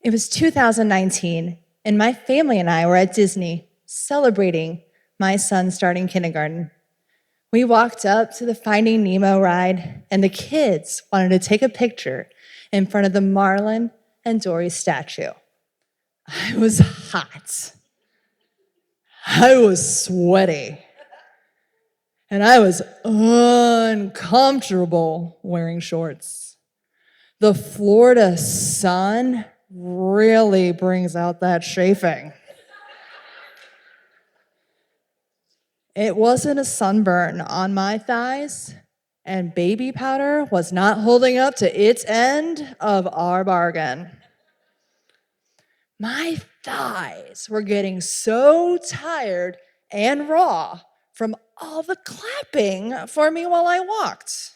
It was 2019, and my family and I were at Disney celebrating my son starting kindergarten. We walked up to the Finding Nemo ride, and the kids wanted to take a picture in front of the Marlin and Dory statue. I was hot. I was sweaty. And I was uncomfortable wearing shorts. The Florida sun really brings out that chafing. It wasn't a sunburn on my thighs, and baby powder was not holding up to its end of our bargain. My thighs were getting so tired and raw from all the clapping for me while I walked.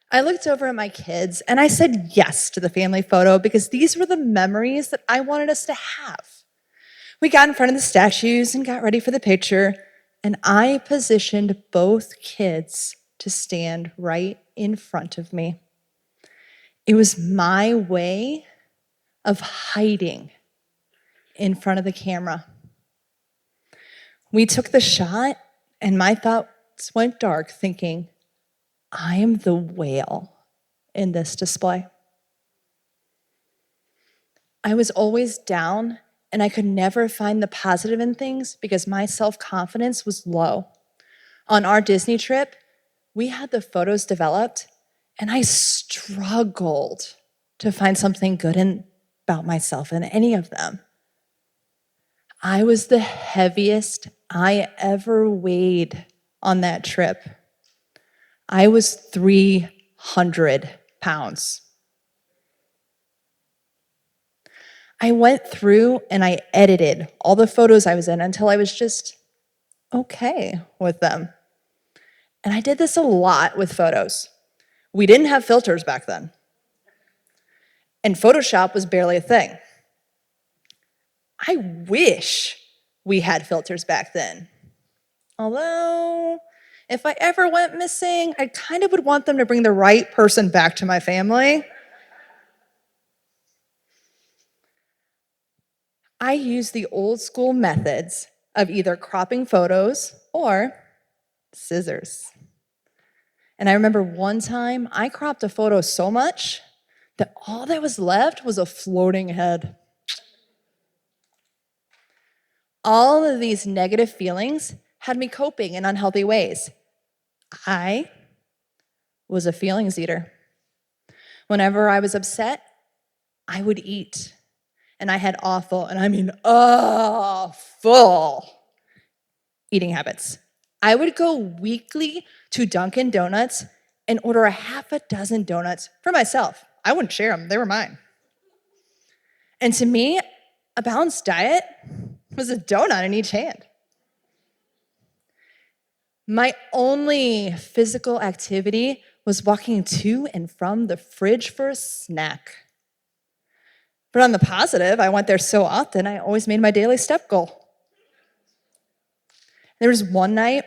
I looked over at my kids and I said yes to the family photo because these were the memories that I wanted us to have. We got in front of the statues and got ready for the picture, and I positioned both kids to stand right in front of me. It was my way of hiding in front of the camera. We took the shot, and my thoughts went dark, thinking, I am the whale in this display. I was always down, and I could never find the positive in things because my self-confidence was low. On our Disney trip, we had the photos developed, and I struggled to find something good about myself in any of them. I was the heaviest I ever weighed on that trip. I was 300 pounds. I went through and I edited all the photos I was in until I was just okay with them. And I did this a lot with photos. We didn't have filters back then. And Photoshop was barely a thing. I wish we had filters back then. Although, if I ever went missing, I kind of would want them to bring the right person back to my family. I use the old school methods of either cropping photos or scissors. And I remember one time I cropped a photo so much that all that was left was a floating head. All of these negative feelings had me coping in unhealthy ways. I was a feelings eater. Whenever I was upset, I would eat. And I had awful, and I mean awful, eating habits. I would go weekly to Dunkin' Donuts and order a half a dozen donuts for myself. I wouldn't share them, they were mine. And to me, a balanced diet was a donut in each hand. My only physical activity was walking to and from the fridge for a snack. But on the positive, I went there so often, I always made my daily step goal. There was one night,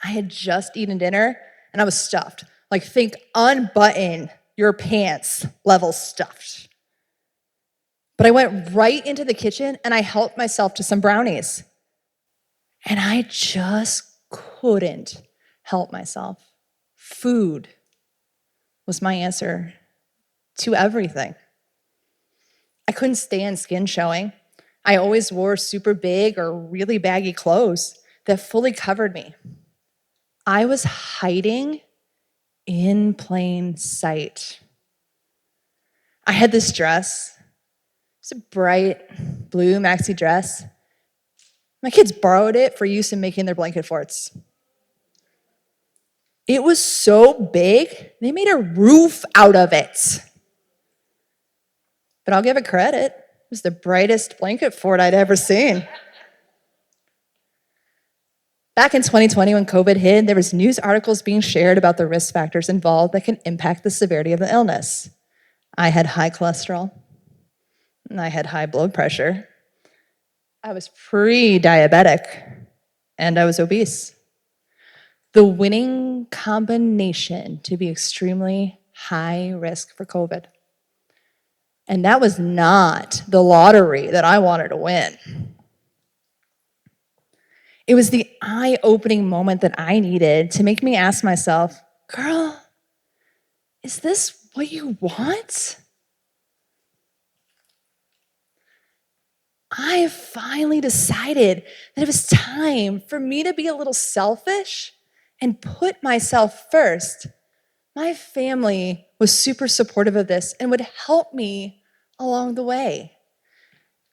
I had just eaten dinner, and I was stuffed. Like, think unbutton your pants level stuffed. But I went right into the kitchen, and I helped myself to some brownies. And I just couldn't help myself. Food was my answer to everything. I couldn't stand skin showing. I always wore super big or really baggy clothes that fully covered me. I was hiding in plain sight. I had this dress. It's a bright blue maxi dress. My kids borrowed it for use in making their blanket forts. It was so big, they made a roof out of it. But I'll give it credit. It was the brightest blanket fort I'd ever seen. Back in 2020, when COVID hit, there was news articles being shared about the risk factors involved that can impact the severity of the illness. I had high cholesterol, and I had high blood pressure. I was pre-diabetic, and I was obese. The winning combination to be extremely high risk for COVID. And that was not the lottery that I wanted to win. It was the eye-opening moment that I needed to make me ask myself, girl, is this what you want? I finally decided that it was time for me to be a little selfish and put myself first. My family was super supportive of this and would help me along the way.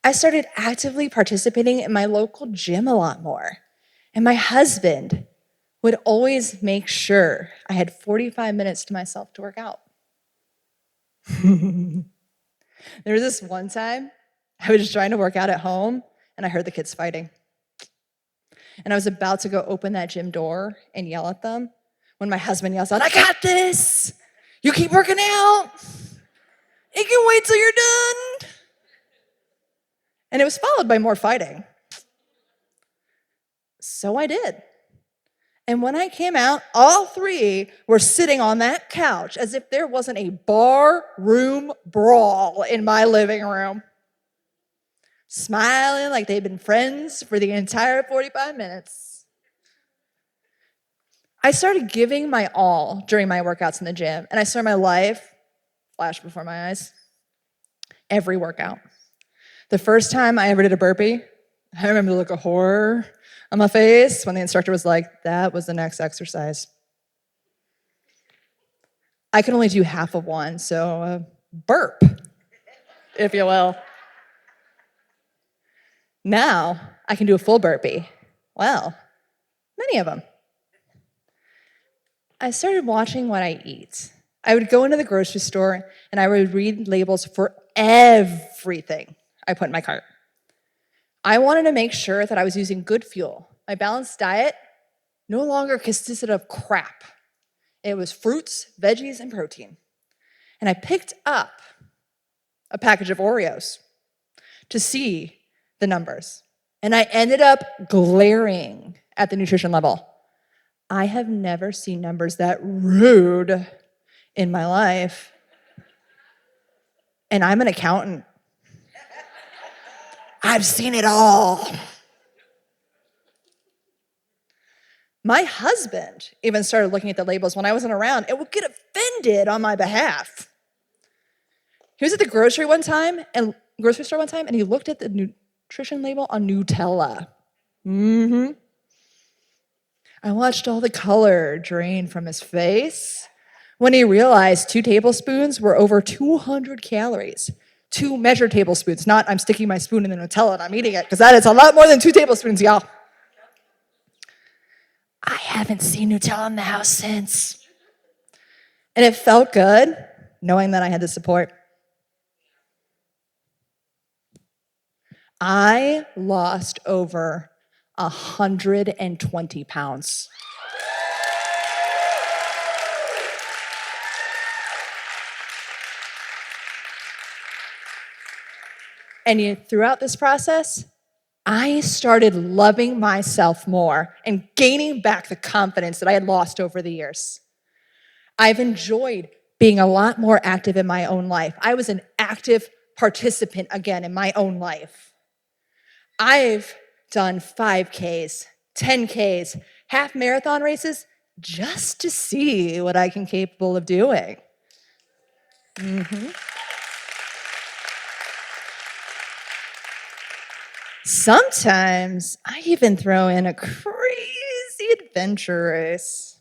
I started actively participating in my local gym a lot more. And my husband would always make sure I had 45 minutes to myself to work out. There was this one time I was just trying to work out at home and I heard the kids fighting. And I was about to go open that gym door and yell at them when my husband yells out, I got this! You keep working out! It can wait till you're done! And it was followed by more fighting. So I did. And when I came out, all three were sitting on that couch as if there wasn't a bar room brawl in my living room, smiling like they'd been friends for the entire 45 minutes. I started giving my all during my workouts in the gym, and I saw my life flash before my eyes. Every workout. The first time I ever did a burpee, I remember the look of horror on my face when the instructor was like, that was the next exercise. I could only do half of one, so burp, if you will. Now, I can do a full burpee. Well, many of them. I started watching what I eat. I would go into the grocery store and I would read labels for everything I put in my cart. I wanted to make sure that I was using good fuel. My balanced diet no longer consisted of crap. It was fruits, veggies, and protein. And I picked up a package of Oreos to see the numbers. And I ended up glaring at the nutrition level. I have never seen numbers that rude in my life. And I'm an accountant. I've seen it all. My husband even started looking at the labels when I wasn't around and would get offended on my behalf. He was at the grocery store one time, and he looked at the nutrition label on Nutella. I watched all the color drain from his face when he realized 2 tablespoons were over 200 calories. 2 measured tablespoons, not I'm sticking my spoon in the Nutella and I'm eating it, because that is a lot more than 2 tablespoons, y'all. I haven't seen Nutella in the house since. And it felt good knowing that I had the support. I lost over 120 pounds. And throughout this process, I started loving myself more and gaining back the confidence that I had lost over the years. I've enjoyed being a lot more active in my own life. I was an active participant again in my own life. I've done 5Ks, 10Ks, half marathon races just to see what I can capable of doing. Sometimes I even throw in a crazy adventure race.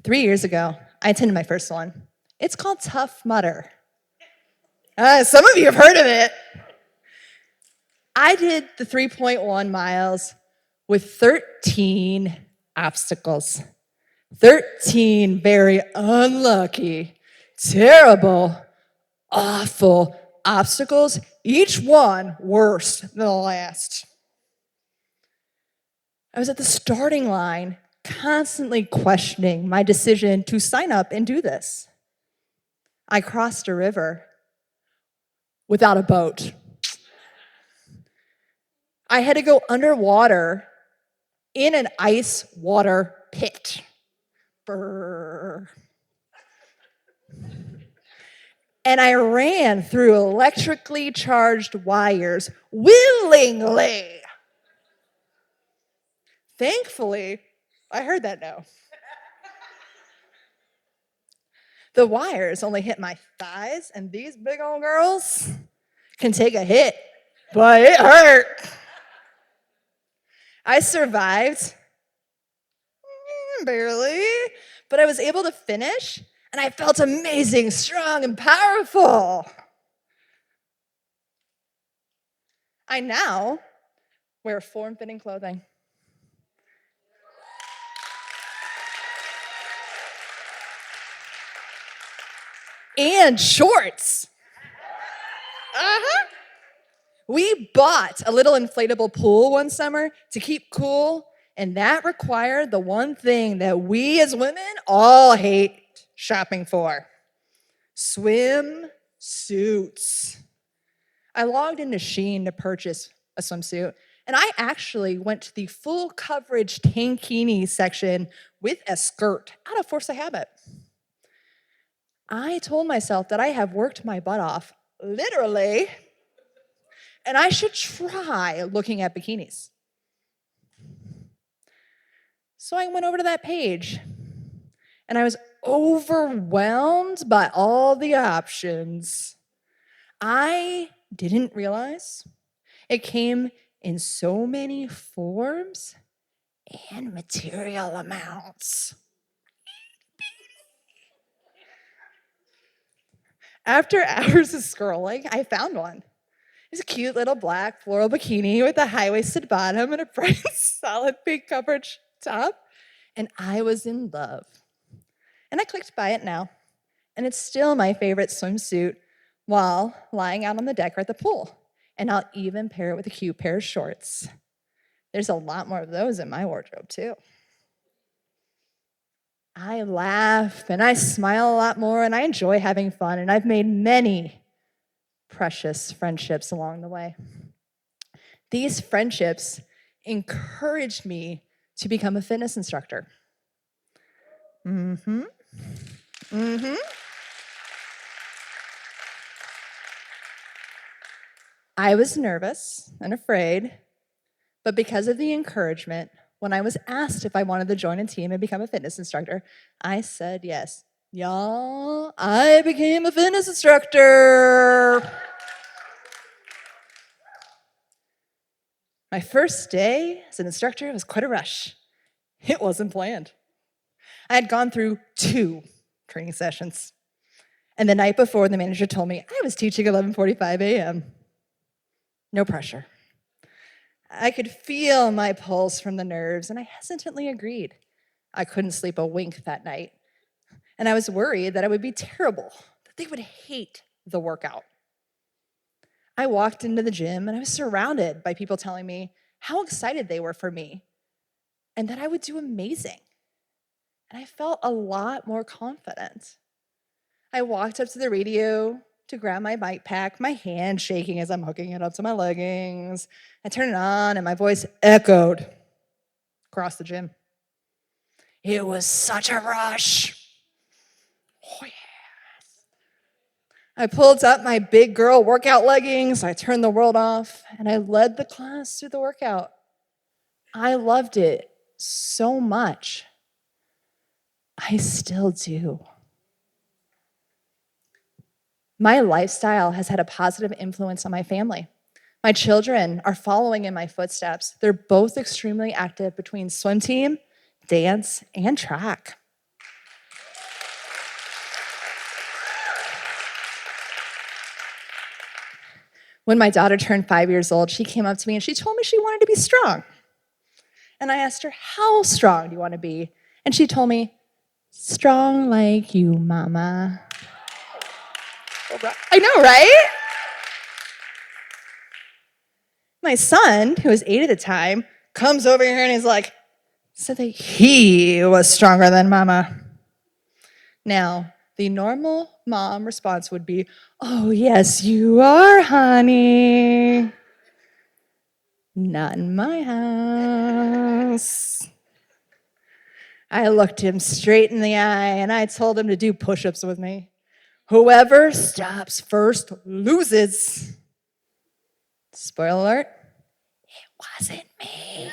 3 years ago, I attended my first one. It's called Tough Mudder. Some of you have heard of it. I did the 3.1 miles with 13 obstacles. 13 very unlucky, terrible, awful obstacles, each one worse than the last. I was at the starting line, constantly questioning my decision to sign up and do this. I crossed a river without a boat. I had to go underwater in an ice water pit. Brrr. and I ran through electrically charged wires willingly. Thankfully, I heard that no. The wires only hit my thighs, and these big old girls can take a hit, but it hurt. I survived, barely, but I was able to finish, and I felt amazing, strong, and powerful. I now wear form-fitting clothing. And shorts. We bought a little inflatable pool one summer to keep cool, and that required the one thing that we as women all hate shopping for: swim suits. I logged into Shein to purchase a swimsuit, and I actually went to the full coverage tankini section with a skirt out of force of habit. I told myself that I have worked my butt off, literally, and I should try looking at bikinis. So I went over to that page, and I was overwhelmed by all the options. I didn't realize it came in so many forms and material amounts. After hours of scrolling, I found one. It's a cute little black floral bikini with a high-waisted bottom and a bright, solid pink coverage top, and I was in love. And I clicked buy it now, and it's still my favorite swimsuit while lying out on the deck or at the pool, and I'll even pair it with a cute pair of shorts. There's a lot more of those in my wardrobe, too. I laugh and I smile a lot more, and I enjoy having fun, and I've made many precious friendships along the way. These friendships encouraged me to become a fitness instructor. I was nervous and afraid, but because of the encouragement, when I was asked if I wanted to join a team and become a fitness instructor, I said yes. Y'all, I became a fitness instructor. My first day as an instructor was quite a rush. It wasn't planned. I had gone through 2 training sessions, and the night before, the manager told me I was teaching 11:45 a.m. No pressure. I could feel my pulse from the nerves, and I hesitantly agreed. I couldn't sleep a wink that night, and I was worried that I would be terrible, that they would hate the workout. I walked into the gym, and I was surrounded by people telling me how excited they were for me and that I would do amazing. And I felt a lot more confident. I walked up to the radio to grab my bike pack, my hand shaking as I'm hooking it up to my leggings. I turned it on, and my voice echoed across the gym. It was such a rush. Oh, yes. I pulled up my big girl workout leggings, I turned the world off, and I led the class through the workout. I loved it so much. I still do. My lifestyle has had a positive influence on my family. My children are following in my footsteps. They're both extremely active between swim team, dance, and track. When my daughter turned 5 years old, she came up to me and she told me she wanted to be strong. And I asked her, how strong do you want to be? And she told me, strong like you, Mama. I know, right? My son, who was 8 at the time, comes over here and he's like, said that he was stronger than Mama. Now, the normal mom response would be, oh, yes, you are, honey. Not in my house. I looked him straight in the eye and I told him to do push-ups with me. Whoever stops first loses. Spoiler alert, it wasn't me.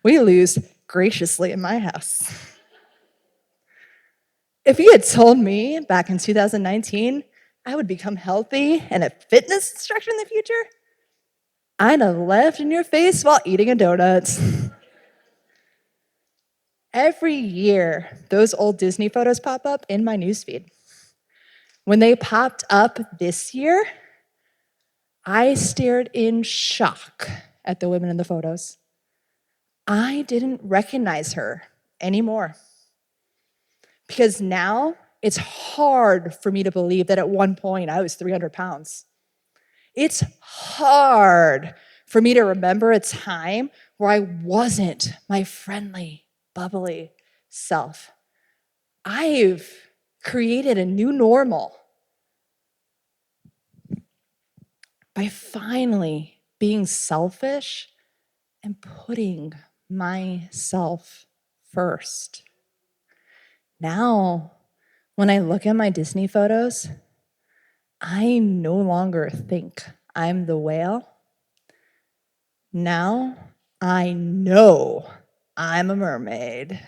We lose graciously in my house. If you had told me back in 2019 I would become healthy and a fitness instructor in the future, I'd have laughed in your face while eating a donut. Every year, those old Disney photos pop up in my newsfeed. When they popped up this year, I stared in shock at the women in the photos. I didn't recognize her anymore. Because now it's hard for me to believe that at one point I was 300 pounds. It's hard for me to remember a time where I wasn't my friendly, bubbly self. I've created a new normal by finally being selfish and putting myself first. Now, when I look at my Disney photos, I no longer think I'm the whale. Now, I know I'm a mermaid.